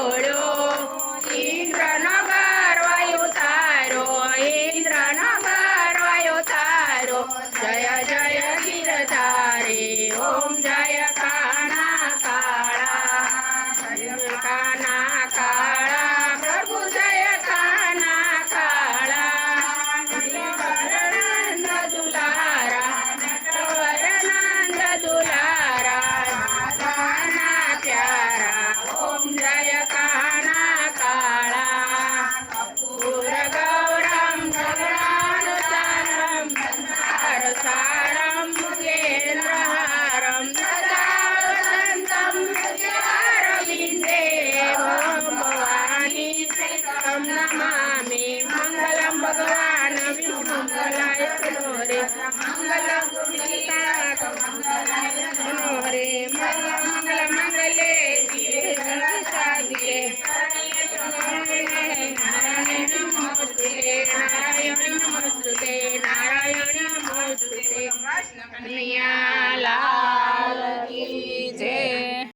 બોલ્યો ઇન્દ્રનો ગર્વ તારો ઇન્દ્રનો ગર્વ તારો જય જય ગિરધારી ઓમ જય કાના કાળા કાના કાળા પ્રભુ જય કાના કાળા વરનંદ દુલારા વરનંદ દુલારા કાના પ્યારા ઓમ જય કાના કાળા કપૂર ગૌરમ ગગનાનુસારમ સારમ મુગેન્દ્રહારમ સદા વસંતમ હૃદયારવિંદે ભવાની શ્રીતમ નમામિ મંગલમ ભગવાન વિષ્ણુ મંગલાય રે મંગલમ રે મંગલ મંગલે શિવે સાધિકે નારાયણ નમોસ્તે નારાયણ